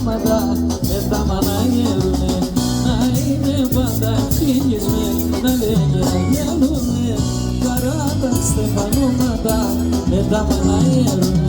στόματα με τα μανάγερουνε. Να είναι πάντα ευτυχισμένοι, να λέγε αγγέλουνε. Χαρά τα στεφανώματα με τα μανάγερουνε.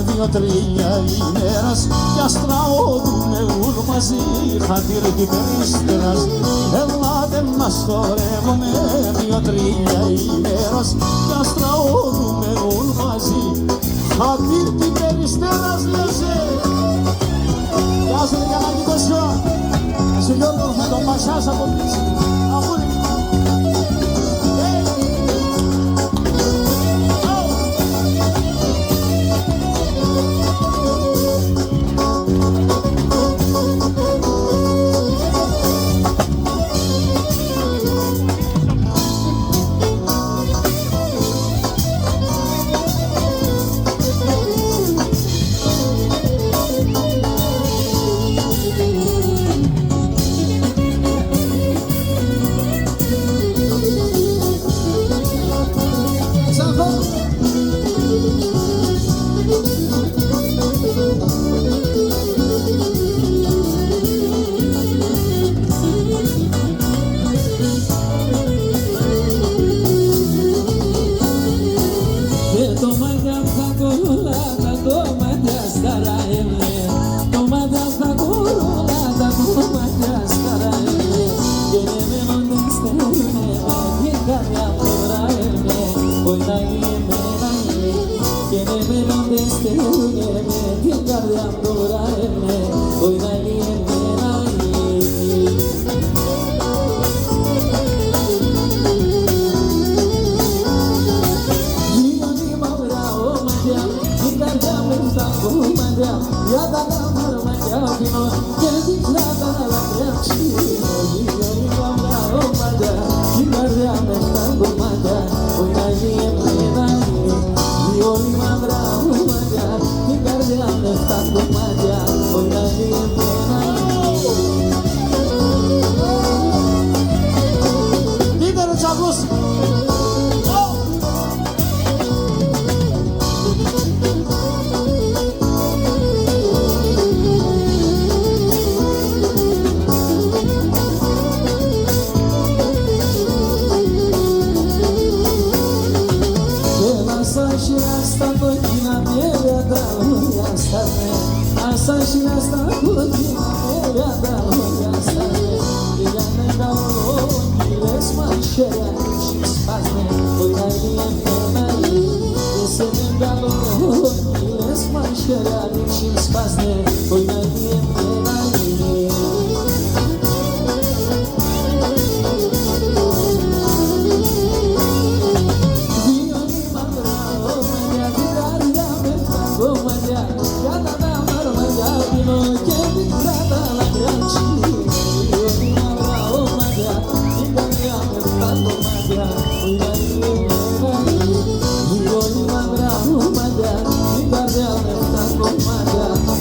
Δύο-τρία ημέρας κι αστραώδουνε ούλ μαζί χατήρ κι περίστερας. Ελάτε μας χορεύουμε δύο-τρία ημέρας κι αστραώδουνε ούλ μαζί χατήρ κι περίστερας. Λέσε γεια σου Λικανάκη Κοσιό, σε Γιώργο θα τον πασιάς από πίσω. Αγούρι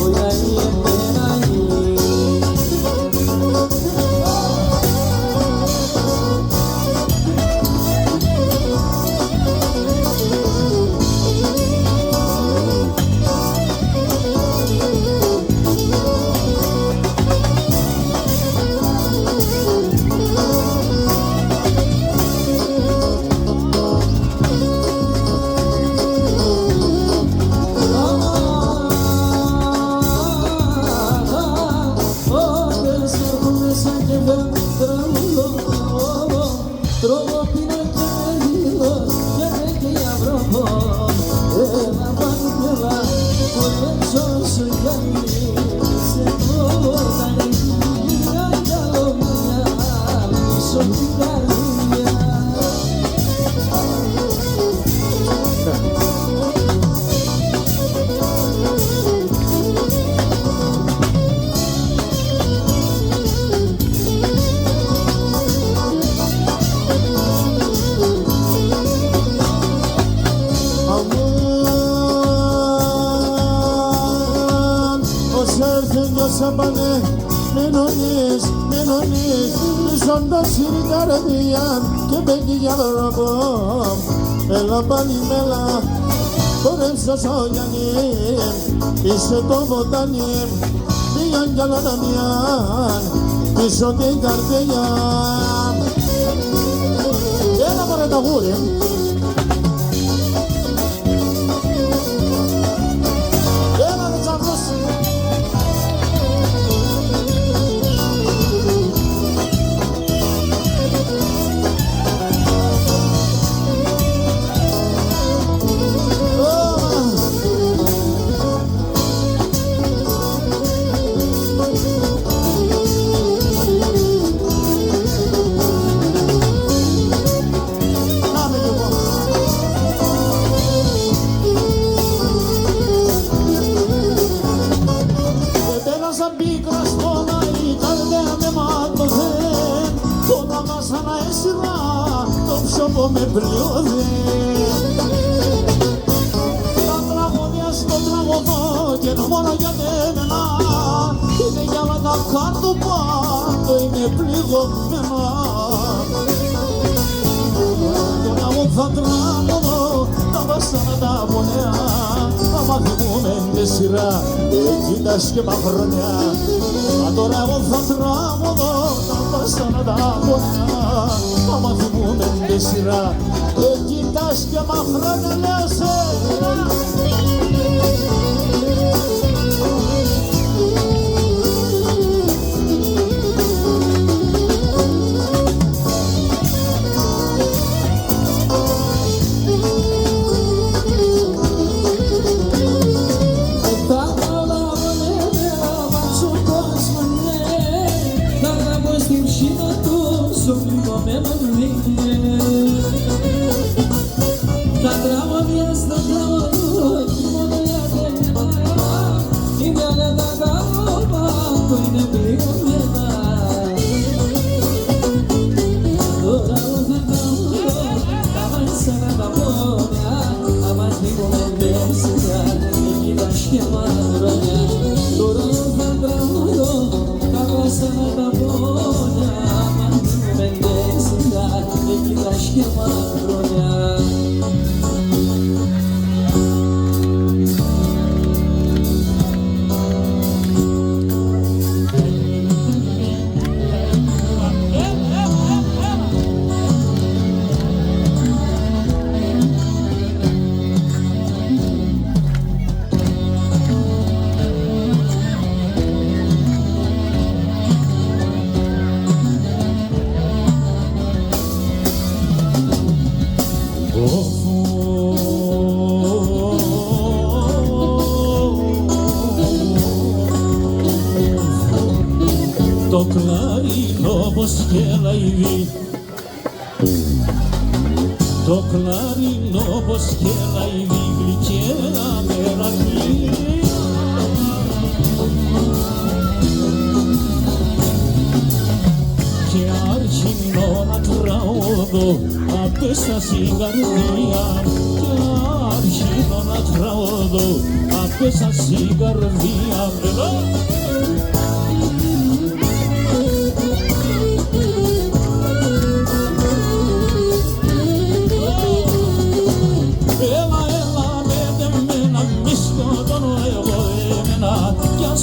Oy πάνε Μενονείς Μισόντας η καρδιά και μπαίνει για δρόμο Έλα πάλι μέλα χορέψω σόγιανι Είσαι το βοτάνι Μιαν κι άλλον μιαν πίσω την καρδιά Έλα μωρέ τα γούρι με πλειώδε τα τραγωδία στο τραγωδό και μόνο για μένα είναι για να τα κάτω πάντο είναι πληγωμένα τώρα εγώ θα τραγωδώ τα βασάνα τα πονέα άμα θυμούμε με σειρά κοίτας και μαχρονιά τώρα εγώ θα τραγωδώ τα βασάνα τα πονέα άμα θυμούμε με σειρά κοίτας και μαχρόνια λέσαι το κλαρινό πως κελαϊδί το κλαρινό πως κελαϊδί γλυκιά μεραγή και αρχινώ να τραούδω απέσα στην καρδιά και αρχινώ να τραούδω απέσα στην καρδιά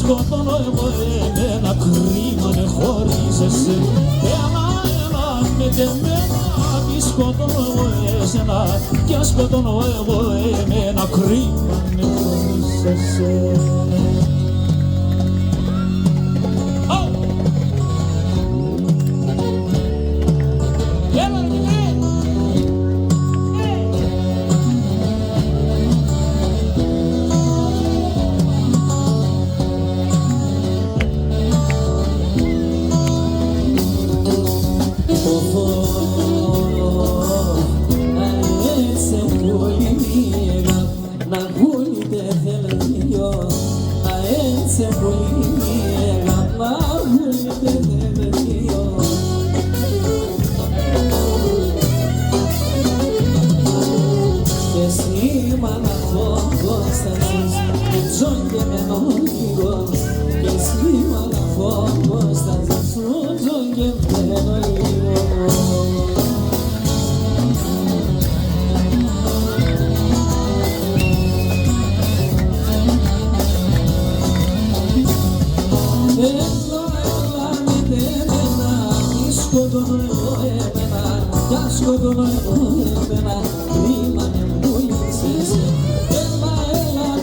σκοτώνω εγώ εμένα, κρίμα με χωρίζεσαι. Έλα με τεμένα, μη σκοτώνω εγώ εσένα κι αν σκοτώνω εγώ εμένα, κρίμα με χωρίζεσαι. Mana, Τζογγεμένο λίγο και σήμερα φόβος θα ζήσω τζογγεμένο λίγο. Έλα με τέμενα, μη σκοτώνω εγώ εμένα, κι σκοτώνω εγώ εμένα, κρίμανε μου ήρθες. Έλα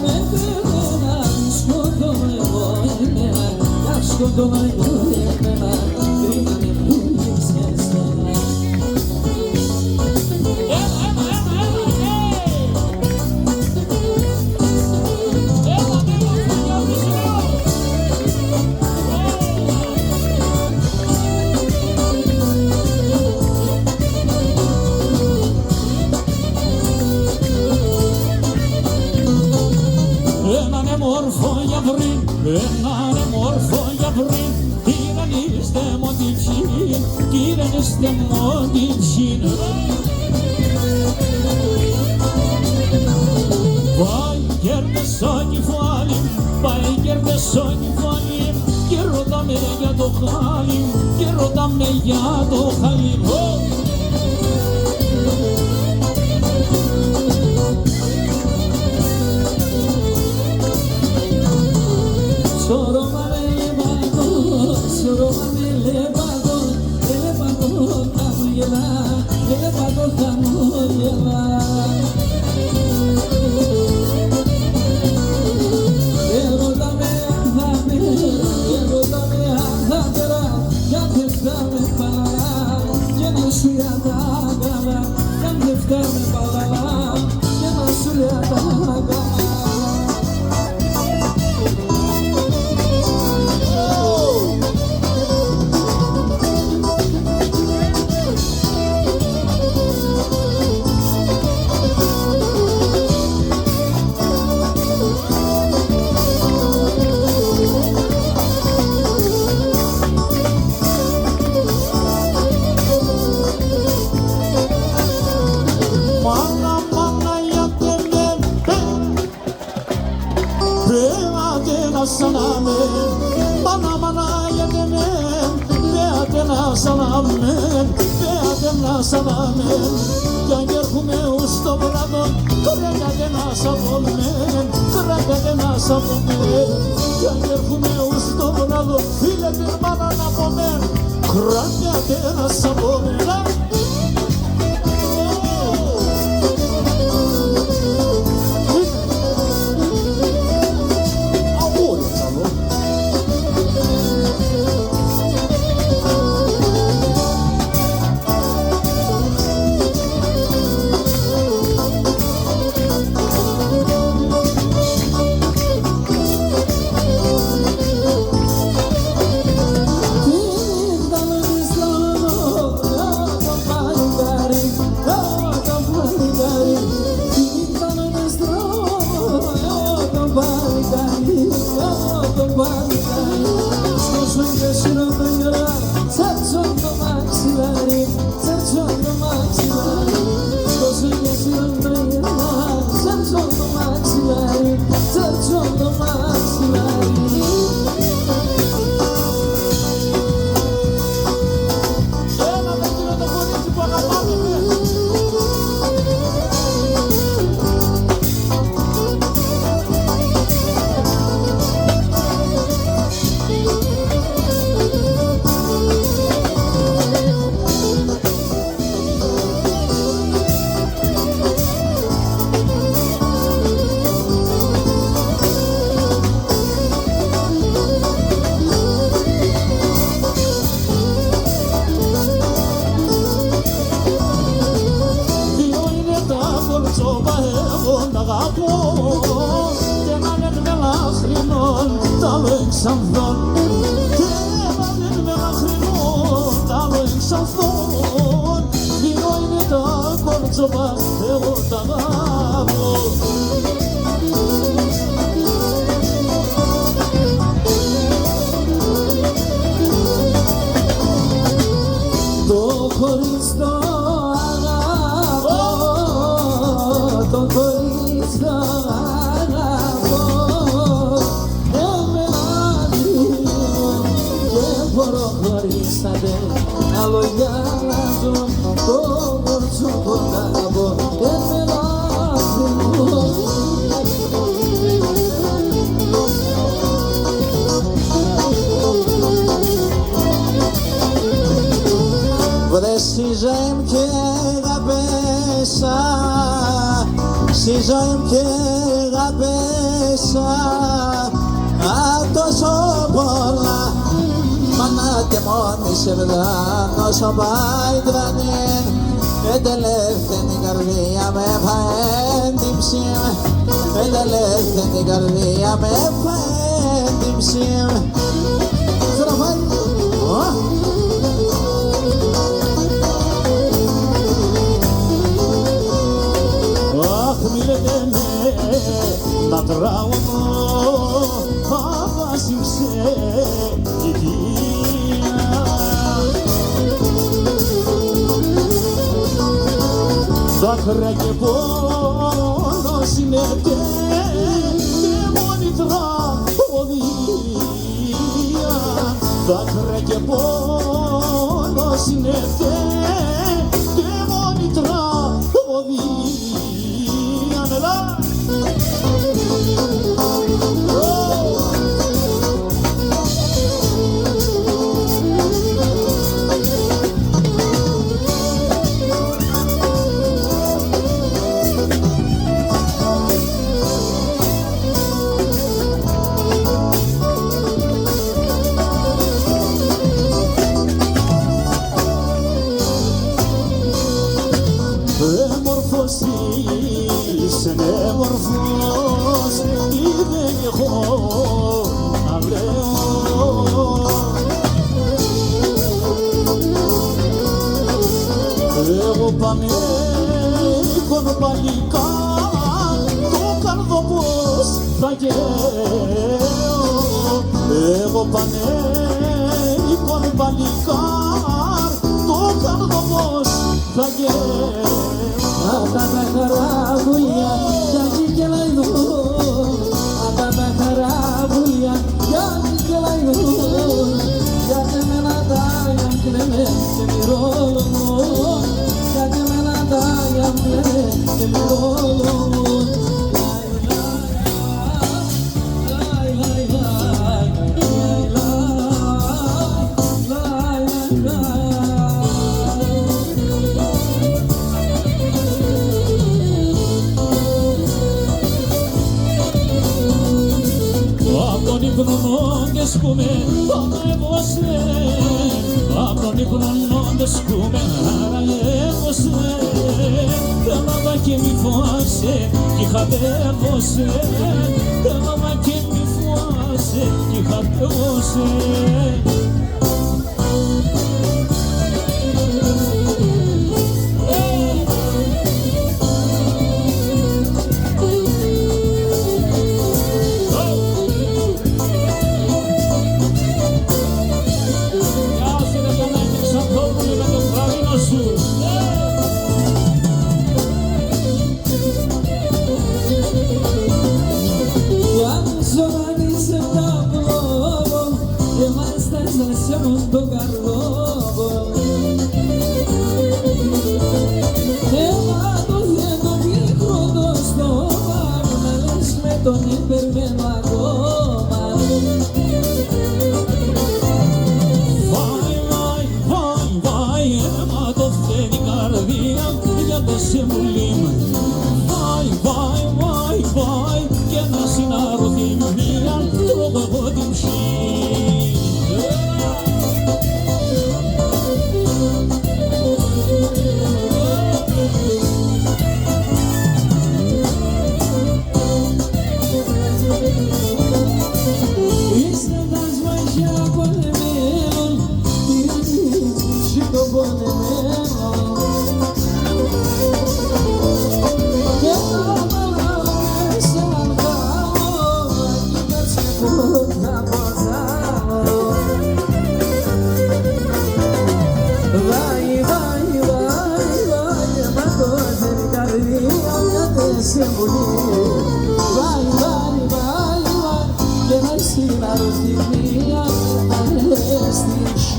με τέμενα, μη σκοτώνω εγώ εμένα, κι σκοτώνω εγώ εμένα, κρίμανε μου ήρθες. Έναν μόρφο γιαβρί, έναν μόρφο γιαβρί, τυραννίστε μοντιτσίν, τυραννίστε μοντιτσίν. Πάει κέρδες στο κεφάλι, πάει κέρδες στο κεφάλι, και ρωτάμε για το χάλι, και ρωτάμε για το χάλι. Soroma me levanto, camuyela, camuyela. Quiero dame andadera, ya te dame para, ya no soy atagada, ya te dame para, ya no soy atagada. Salamen, yanger kume usto brado, kırıkade nasabolmen, kırıkade nasabolmen, yanger kume usto brado, file bir bana nabomen, kırıkade nasabolmen. Το χωρίς το αγαπώ, στη ζωή μου και αγαπήσα τόσο πολλά. Μάνα και μόνη σε βράδυ όσο πάει τρανή, εντελεύθερη καρδιά με φαέντυψη, εντελεύθερη καρδιά με φαέντυψη. Στραφάει! Αχ, μη λέτε με να τραγουδώ, απάσχημψε η γύρα. Δάκρυα και πόνος είναι μόνη τραγωδία. Δάκρυα και πόνος είναι μόνη τραγωδία. Νελά! Είσαι νεόμορφος, τι δεν έχω να λέω. Εγώ πανέκον παλικά, το καρδοπός θα γέω. Εγώ πανέκον παλικά, το καρδοπός θα γέω. Αυτά τα χαράβουλια κι aki και λαϊδό, αυτά τα χαράβουλια κι aki και λαϊδό, γιατί εμένα τα γιαμπλέμε και μυρόλογο, γιατί εμένα τα γιαμπλέμε και μυρόλογο. Σκούμε, πανέβωσε, απ' τον ύπνο σκούμε, αραγεύωσε. Έλαβα και μη φοάσαι, κι χατεύωσε. Έλαβα και μη φοάσαι, κι χατεύωσε. Τον καρδόβο έλα το θέτω μικρό το στόμα που με λες με τον υπερμένο ακόμα. Βάι, βάι, βάι, βάι, αίμα το θέλει καρδία για το σεμουλίμα. Βάι, βάι, βάι, βάι, και να συναρωθεί μία τρώγω εγώ την ψή. Vai, vai, vai, vai, και να συναρρωθεί μία ανέστηση.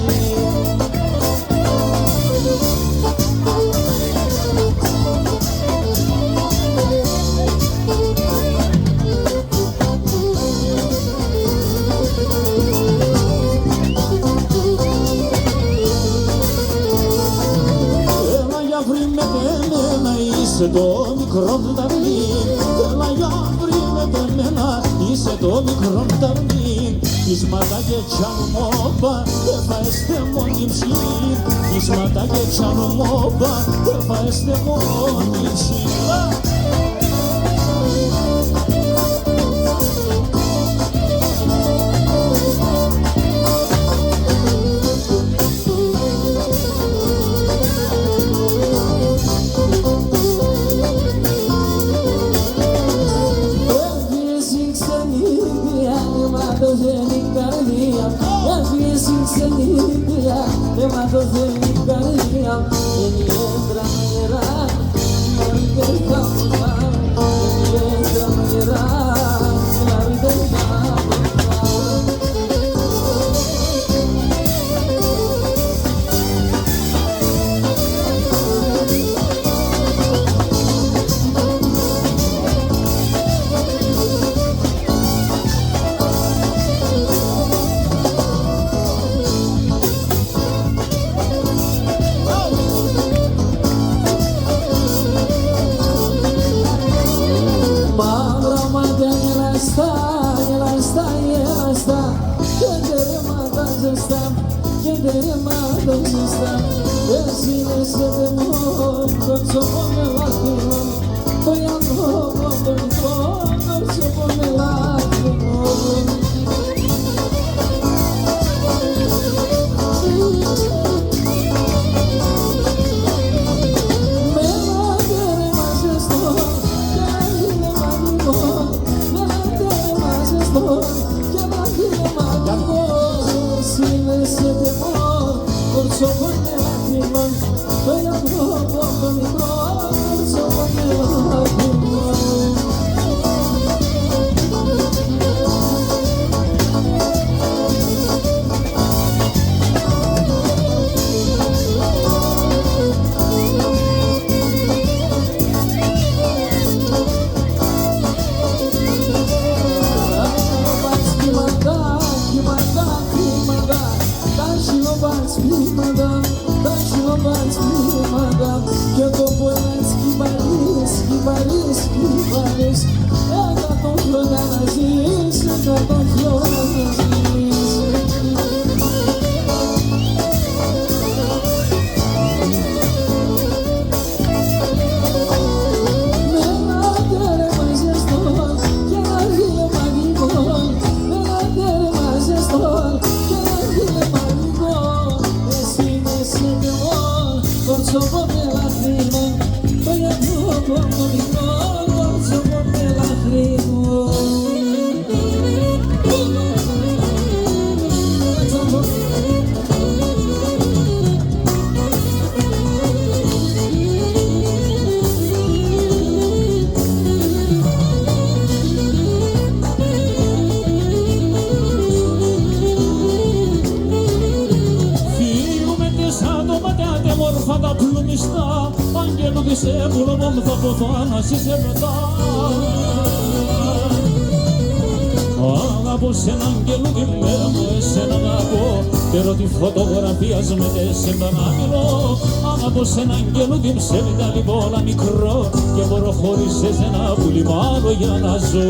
Έλα για βρει με εμένα, είσαι το μικρό μικρό ταρνί, έλα για βρείτε εμένα, είσαι το μικρό ταρνί. Ίσματα και τσάνου μόμπα, θα είστε μόνοι ψηλοί. Ίσματα και τσάνου μόμπα, θα είστε μόνοι ψηλά. Σ' ένα αγγέλο την ψεύδα λοιπόν μικρό και μπορώ χωρίς εσένα που λιμάνω για να ζω.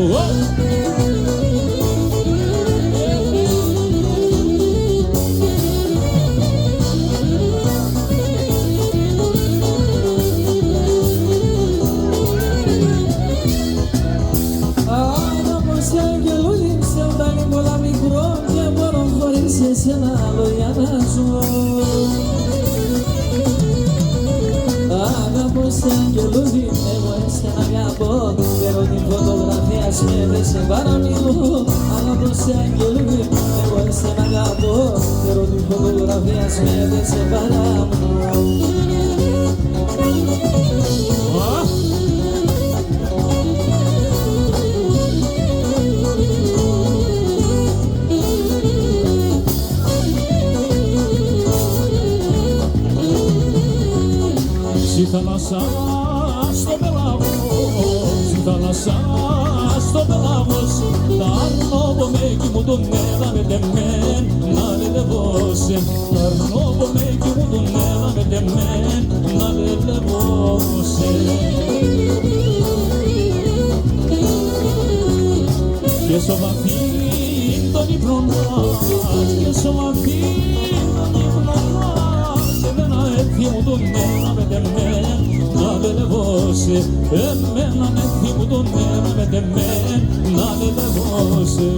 Στη θάλασσα στο πελάγος, στη θάλασσα στο πελάγος, τα αρνόπομέκι μου τον έλανε τεμέν, να λελεβώσε. Τα αρνόπομέκι μου τον έλανε τεμέν, να λελεβώσε. και σοβαθή τον ύπνο μας, και σοβαθή τον ύπνο μας, εμένα έτσι μου τον μένα με τεμέν να λελεβώσει, εμένα έτσι μου τον μένα με τεμέν να λελεβώσει.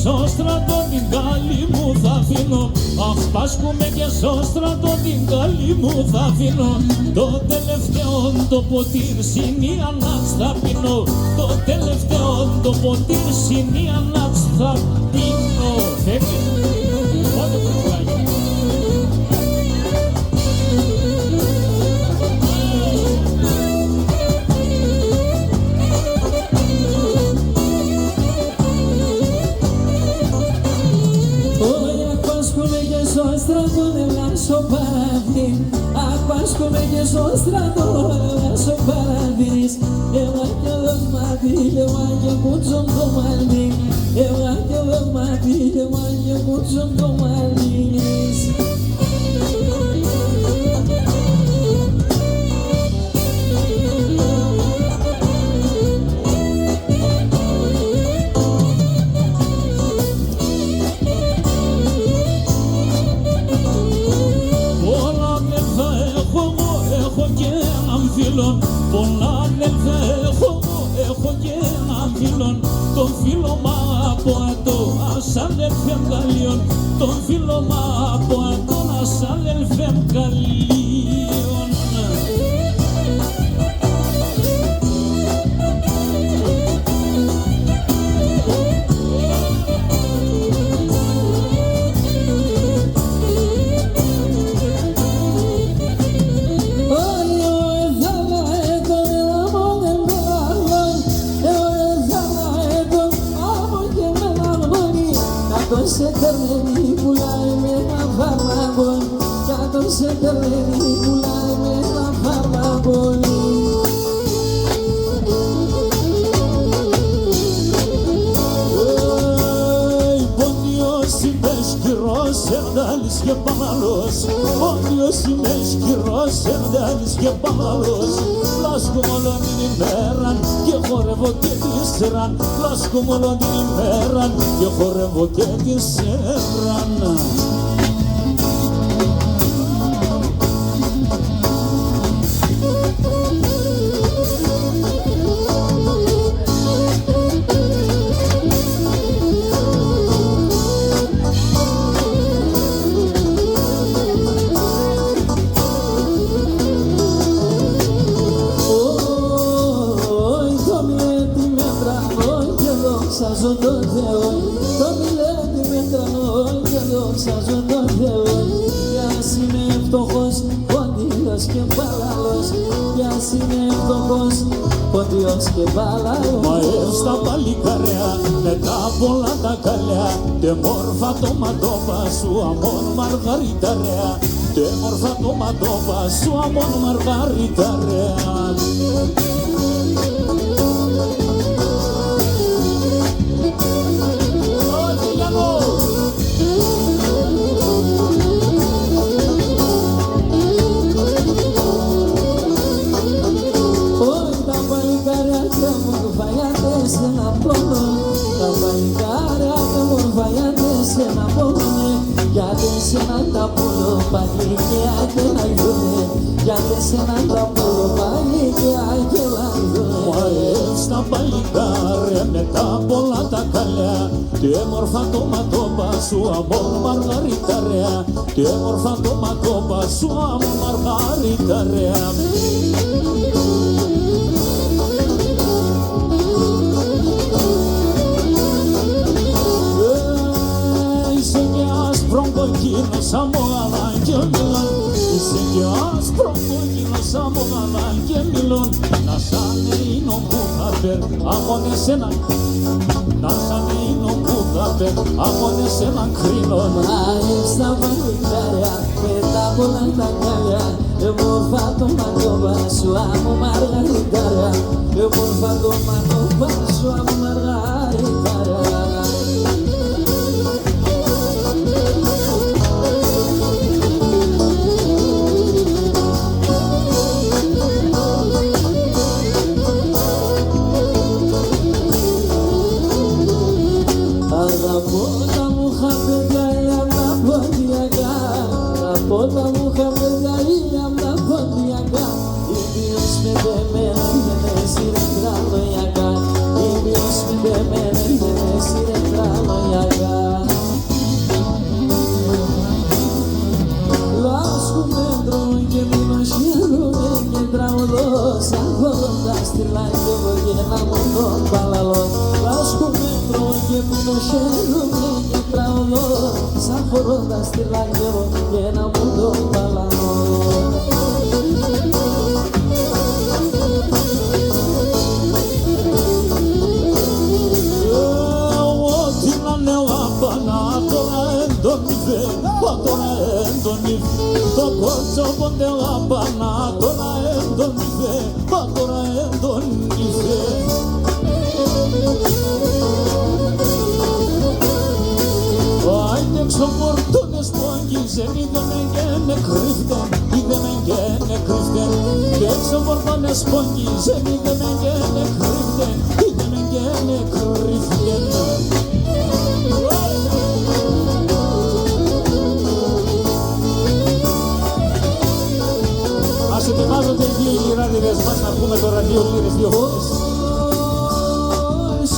Στο στρατό την καλή μου θα αφήνω, αχ πάσχουμε και στο στρατό την καλή μου θα αφήνω, το τελευταίο το ποτήρι συνία να θα πίνω, το τελευταίο το ποτήρι συνία να θα πίνω. Φεύγει, πότε που πάει. Στο παραδείγ, απάσχομαι και στο στρατό, στο παραδείγ. Έλα και δωμάτι, έλα και κούτσον το μαλλί, έλα και δωμάτι, έλα και κούτσον το μαλλί. Πολλά αδελφέ έχω και έναν φίλον, τον φίλο μ' από ατό, ας αδελφέ καλίον, τον φίλο μ' από ατό, ας αδελφέ καλίον. σε τερλένη πουλάει με ένα φαρμακόν, κάτω σε τερλένη πουλάει με ένα φαρμακόν. Πόντιος είμαι σκυρός, ερντάλης και παναλός, πόντιος είμαι σκυρός, ερντάλης και παναλός. Λάσκομαι όλο την ημέραν και χορεύω και τη σειράν, λάσκομαι όλο την ημέραν και χορεύω και τη σειράν. πόντιος και μπάλαλος, μιας είναι φτωχός, πόντιος και μπάλαλος. Μα στα παλικάρια με τα πολλά τα καλιά, τε μόρφα το ματώπα σου αμόν μαργαριταρέα, τε μόρφα το ματώπα σου αμόν μαργαριταρέα. Γιατί σένα τα πουλο παλίκια και λαϊδούνε, γιατί σένα τα πουλο παλίκια και λαϊδούνε. Μα στα παλικάρια με τα πολλά τα καλιά, τι έμορφα το ματώπα σου αμόν μαργαριταρέα, τι έμορφα το ματώπα σου αμόν μαργαριταρέα. Κόκκινος αμόγαλα και μιλών, είσαι κι άσπρο κόκκινος αμόγαλα και μιλών. Να σαν είναι ο Μπούχαπερ, αμόν εσένα, να σαν είναι ο Μπούχαπερ, αμόν εσένα κρίνον. Μα στα παλικάρια με τα πολλά τα καλιά, μόρφα το ματώπα σου αμώ μαργαριταρέα, μόρφα το ματώπα σου αμώ μαργαριταρέα. Όταν μου χαμένα είναι απ' τα ποντιακά, ίδιος με δεμένα και με σειρετρά λογιακά, ίδιος με δεμένα και με σειρετρά λογιακά. Λάσκουμε τρώνε και μείνω χαίρομαι και τραγουδώ, σαν χώλοντα στυλάκευω και να μου τον παλαλώ. Λάσκουμε τρώνε και μείνω χαίρομαι και τραγουδώ, σαν χώλοντα στυλάκευω και να μου τον παλαλώ. Ό,τι να είναι λάμπανα τώρα εντονιβέ, τώρα εντονιβέ, το κότσο πόντε λάμπανα τώρα εντονιβέ, τώρα εντονιβέ. Άιντε ξοπορτώνες πόγγιζεν, είδεμεν και με κρύφτεν, είδεμεν και με κρύφτεν. Και ξοπορτώνες πόγγιζεν, είδεμεν και με κρύφτεν, είδεμεν και με κρύφτεν. Ας ετοιμάζονται οι δύο λιράδιδες μας να πούμε τώρα δύο λίρες, δύο φορές.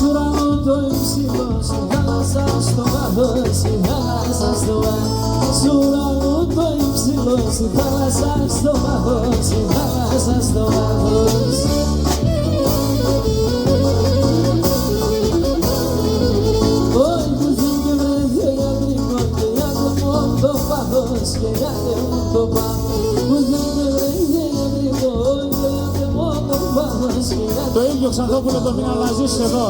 Ουρανό το υψηλό, στη θάλασσα στο βάθος, στη θάλασσα στο βάθος. Ουρανό το υψηλό, στη θάλασσα στο βάθος, στη θάλασσα στο βάθος. Όχι που φύγε βρέθηκε ιατρικό και γιάτε μου το πάθος, και γιάτε μου το πάθος. Που φύγε βρέθηκε ιατρικό και γιάτε μου το πάθος, και γιάτε. Το ίδιο Ξανθόπουλο το μήνα να ζήσεις εδώ.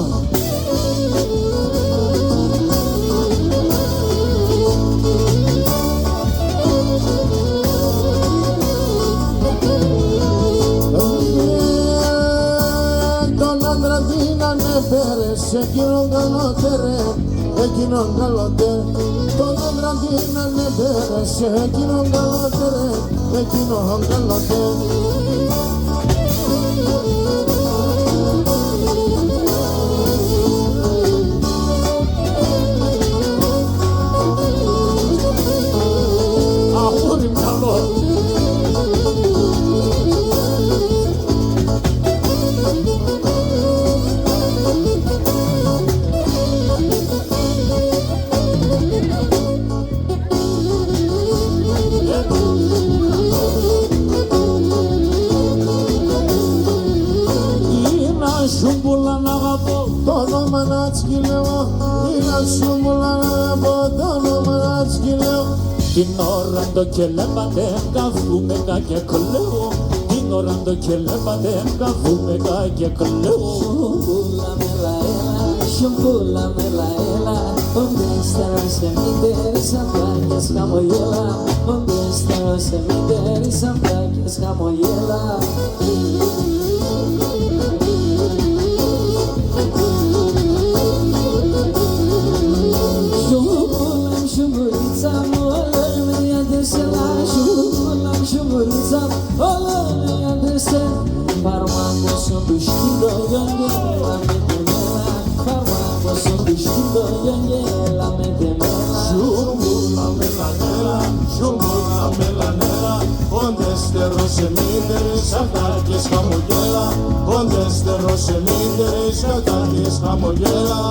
Τον άντρα την ανέφερες, εκείνον καλότερε, εκείνον καλότερε. Τον άντρα την ανέφερες, εκείνον καλότερε, εκείνον καλότερε. Αγούρι καλό. Σούμπουλα να αγαπώ, το όνομα να τσκυλέω, είναι σούμπουλα να αγαπώ, το όνομα να τσκυλέω. Την ώρα το κελέπατε καβούμε και κλαίω. Την ώρα το κελέπατε καβούμε και κλαίω. Σιουμπούλα με λαέλα, onde estarás en mi teresa, plaques jamoyela, onde estarás en mi teresa, plaques jamoyela. Șumburița, olălăia de sela, șumburița, olălăia de sela. Farmaco sunt duștido, iongela, metemela. Farmaco sunt duștido, iongela, metemela. Șumbula melanela, șumbula melanela, onde este rosemintele, sacates jamoyela, onde este rosemintele, sacates jamoyela.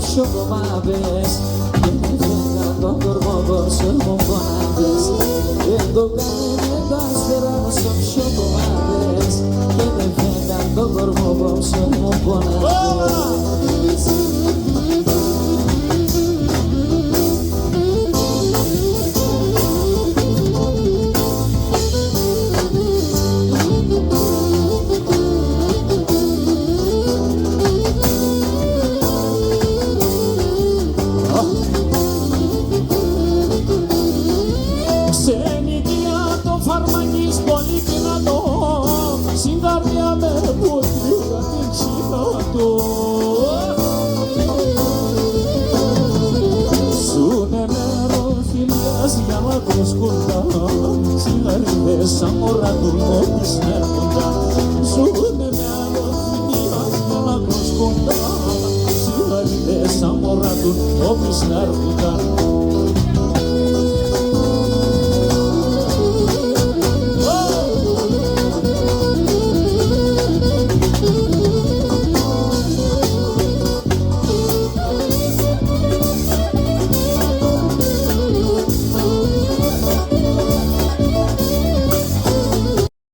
Σοπ uma vez que me pegando por favor sou bom uma vez eu caneta esperando sop uma vez que me pegando por favor sou bom uma vez. Σαμοράτουν όπις έρχοντα, ζουνε με αλωθυμίας για να κροσκόντα. Σιγαρίδες σαμοράτουν όπις έρχοντα.